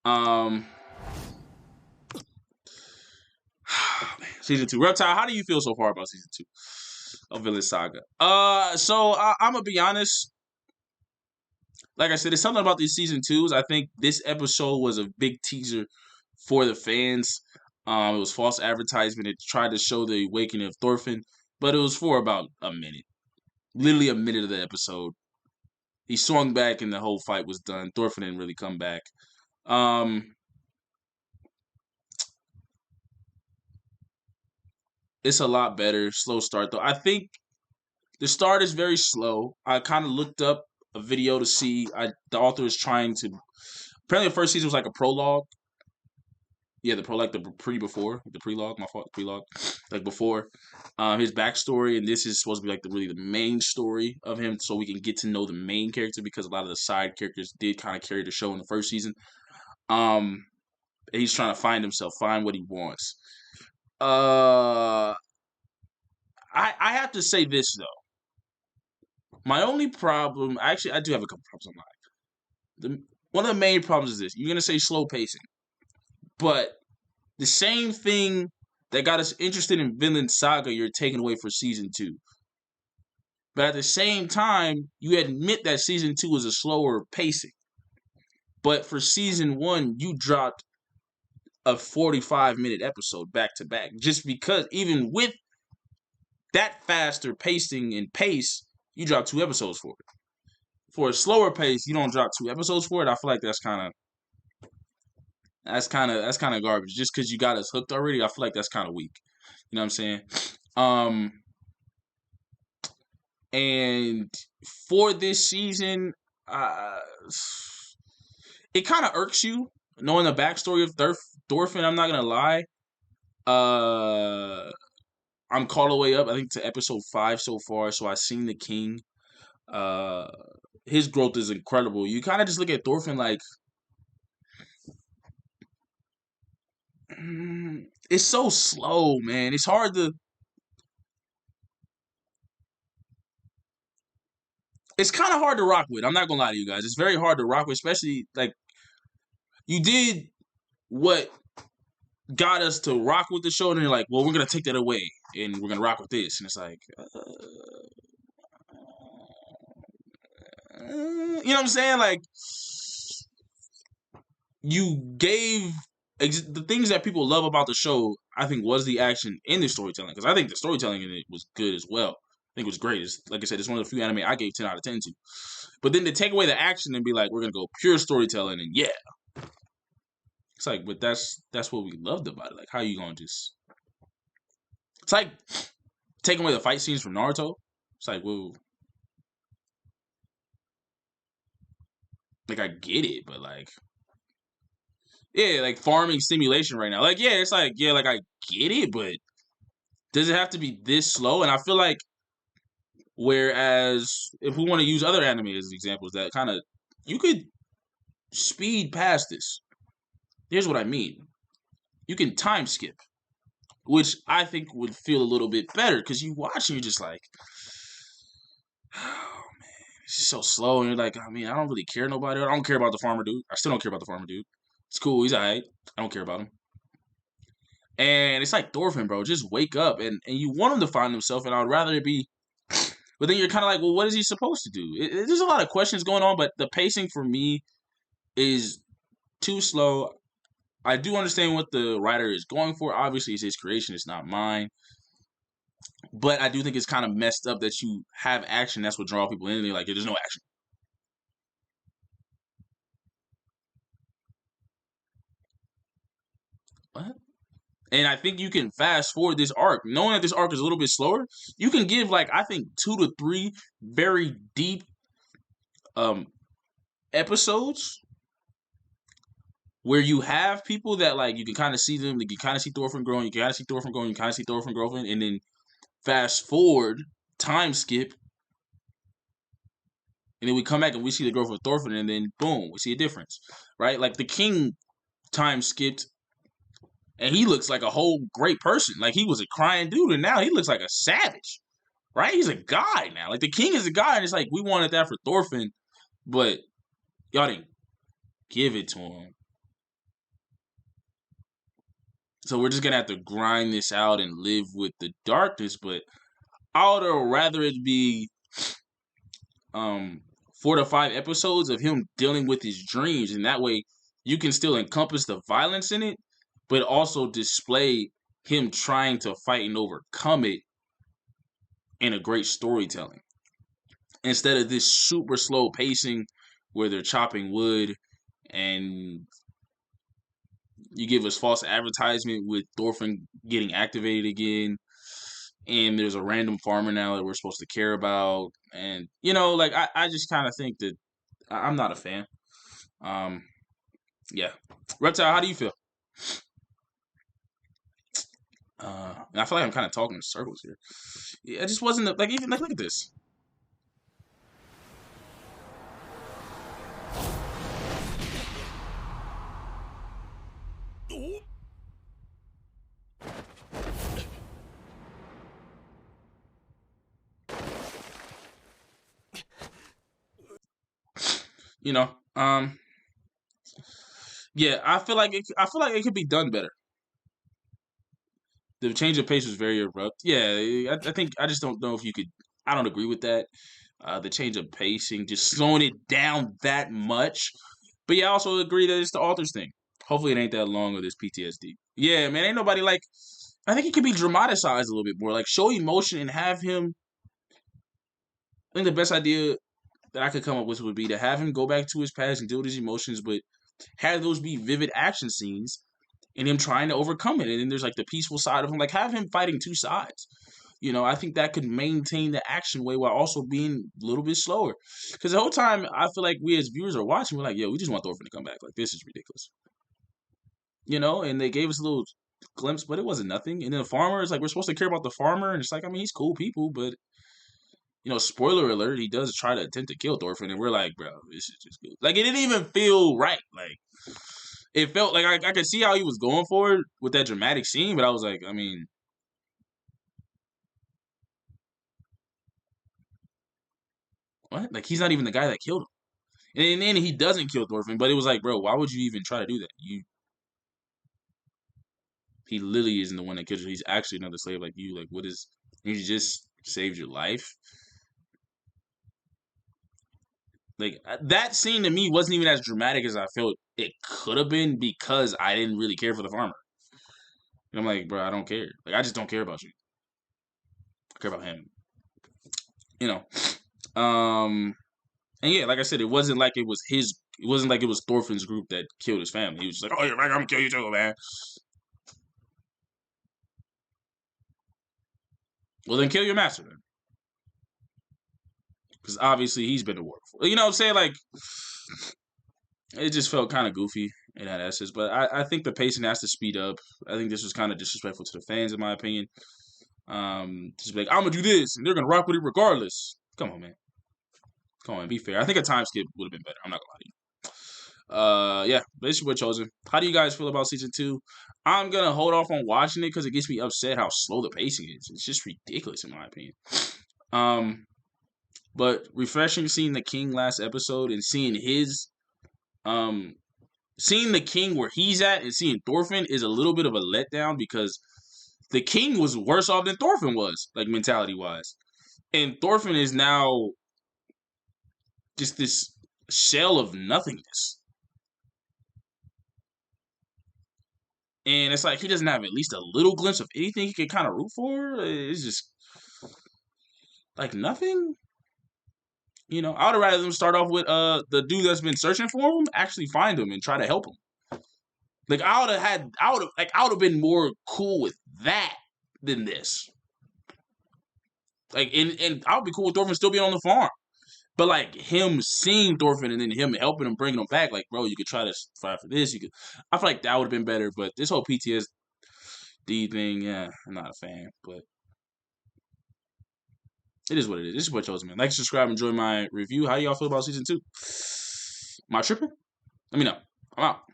Um, season 2, Reptile. How do you feel so far about season 2 of Vinland Saga? I'm gonna be honest. Like I said, it's something about these season 2s. I think this episode was a big teaser for the fans. It was false advertisement. It tried to show the awakening of Thorfinn, but it was for about a minute, literally a minute of the episode. He swung back and the whole fight was done. Thorfinn didn't really come back. Um, it's a lot better. Slow start though. I think the start is very slow. I kind of looked up a video to see. The author is trying to. Apparently, the first season was like a prologue. Yeah, the prologue, the before the prelogue. My fault, prelogue, like before his backstory, and this is supposed to be like the main story of him, so we can get to know the main character because a lot of the side characters did kind of carry the show in the first season. Um, he's trying to find himself, find what he wants. I have to say this though. My only problem, actually, I do have a couple problems. One of the main problems is this: you're gonna say slow pacing, but the same thing that got us interested in Vinland Saga, you're taking away for season 2. But at the same time, you admit that season 2 was a slower pacing. But for season 1, you dropped a 45-minute episode back to back, just because even with that faster pacing and pace, you dropped 2 episodes for it. For a slower pace, you don't drop 2 episodes for it. I feel like that's kind of garbage. Just because you got us hooked already, I feel like that's kind of weak. You know what I'm saying? Um, and for this season, it kind of irks you knowing the backstory of Thorfinn. I'm not gonna lie. Uh, I'm caught all the way up. I think to episode 5 so far. So I've seen the king. Uh, his growth is incredible. You kind of just look at Thorfinn like it's so slow, man. It's hard to. It's kind of hard to rock with. I'm not gonna lie to you guys. It's very hard to rock with, especially like you did what got us to rock with the show, and you're like, well, we're gonna take that away, and we're gonna rock with this, and it's like, you know what I'm saying? Like, you gave the things that people love about the show. I think was the action in the storytelling, because I think the storytelling in it was good as well. I think it was great. Like I said, it's one of the few anime I gave 10 out of 10 to. But then to take away the action and be like, we're gonna go pure storytelling, and yeah, it's like, but that's what we loved about it. Like, how you gonna just? It's like taking away the fight scenes from Naruto. It's like, whoa, like I get it, but like, yeah, like farming simulation right now. Like, yeah, it's like, yeah, like I get it, but does it have to be this slow? And I feel like, whereas if we want to use other anime as examples, that kind of you could speed past this. Here's what I mean: you can time skip, which I think would feel a little bit better because you watch and you're just like, oh man, it's just so slow. And you're like, I mean, I don't really care nobody. I don't care about the farmer dude. I still don't care about the farmer dude. It's cool. He's alright. I don't care about him. And it's like Thorfinn, bro. Just wake up, and you want him to find himself. And I'd rather it be, but then you're kind of like, well, what is he supposed to do? There's a lot of questions going on, but the pacing for me is too slow. I do understand what the writer is going for. Obviously, it's his creation. It's not mine. But I do think it's kind of messed up that you have action. That's what draws people in. And they're like, there's no action. What? And I think you can fast forward this arc. Knowing that this arc is a little bit slower, you can give like I think 2 to 3 very deep um episodes where you have people that like you can kind of see them, like you kind of see Thorfinn growing, you kind of see Thorfinn growing, you kind of see Thorfinn growing, and then fast forward, time skip, and then we come back and we see the growth of Thorfinn, and then boom, we see a difference, right? Like the king time skipped, and he looks like a whole great person. Like he was a crying dude, and now he looks like a savage, right? He's a guy now. Like the king is a guy, and it's like we wanted that for Thorfinn, but y'all didn't give it to him. So we're just gonna have to grind this out and live with the darkness. But I would rather it be 4 to 5 episodes of him dealing with his dreams, and that way you can still encompass the violence in it, but also display him trying to fight and overcome it in a great storytelling. Instead of this super slow pacing where they're chopping wood and you give us false advertisement with Thorfinn getting activated again, and there's a random farmer now that we're supposed to care about, and like I just kind of think that I'm not a fan. Um, yeah, Reptile, how do you feel? I feel like I'm kind of talking in circles here. Yeah, it just wasn't like even like look at this. You know, yeah, I feel like it could be done better. The change of pace was very abrupt. Yeah, I think I just don't know if you could. I don't agree with that. The change of pacing, just slowing it down that much. But yeah, I also agree that it's the author's thing. Hopefully, it ain't that long of this PTSD. Yeah, man, ain't nobody like. I think it could be dramatized a little bit more, like show emotion and have him. I think the best idea that I could come up with would be to have him go back to his past and deal with his emotions, but have those be vivid action scenes and him trying to overcome it. And then there's like the peaceful side of him, like have him fighting two sides. I think that could maintain the action way while also being a little bit slower. Because the whole time, I feel like we as viewers are watching, we're like, yo, we just want Thorfinn to come back. Like, this is ridiculous. And they gave us a little glimpse, but it wasn't nothing. And then the farmer is like, we're supposed to care about the farmer. And it's like, I mean, he's cool people, but, spoiler alert, he does try to attempt to kill Thorfinn. And we're like, bro, this is just good. Like, it didn't even feel right. Like, it felt like I could see how he was going for it with that dramatic scene, but I was like, I mean, what? Like, he's not even the guy that killed him. And then he doesn't kill Thorfinn, but it was like, bro, why would you even try to do that? He literally isn't the one that killed you. He's actually another slave like you. Like, what is? You just saved your life. Like that scene to me wasn't even as dramatic as I felt it could have been because I didn't really care for the farmer. And I'm like, bro, I don't care. Like, I just don't care about you. I care about him. You know. And yeah, like I said, it wasn't like it was his. It wasn't like it was Thorfinn's group that killed his family. He was just like, "Oh, you're right. I'm gonna kill you too, man." Well, then kill your master then, because obviously he's been to war before. You know what I'm saying? Like, it just felt kind of goofy in that essence. But I think the pacing has to speed up. I think this was kind of disrespectful to the fans, in my opinion. Just be like, I'm gonna do this, and they're gonna rock with it regardless. Come on, man. Come on, be fair. I think a time skip would have been better. I'm not gonna lie to you. Yeah, basically what chosen. How do you guys feel about season 2? I'm gonna hold off on watching it because it gets me upset how slow the pacing is. It's just ridiculous in my opinion. But refreshing seeing the King last episode and um seeing the King where he's at and seeing Thorfinn is a little bit of a letdown because the King was worse off than Thorfinn was, like mentality wise. And Thorfinn is now just this shell of nothingness. And it's like he doesn't have at least a little glimpse of anything he can kind of root for. It's just like nothing. I would have rather them start off with the dude that's been searching for him actually find him and try to help him. Like I would have been more cool with that than this. Like and I would be cool with Thorfinn still being on the farm. But like him seeing Thorfinn and then him helping him, bringing him back, like bro, you could try to fight for this. You could. I feel like that would have been better. But this whole PTSD thing, yeah, I'm not a fan. But it is what it is. This is what chose, man. Like, subscribe, enjoy my review. How y'all feel about season 2? Am I tripping? Let me know. I'm out.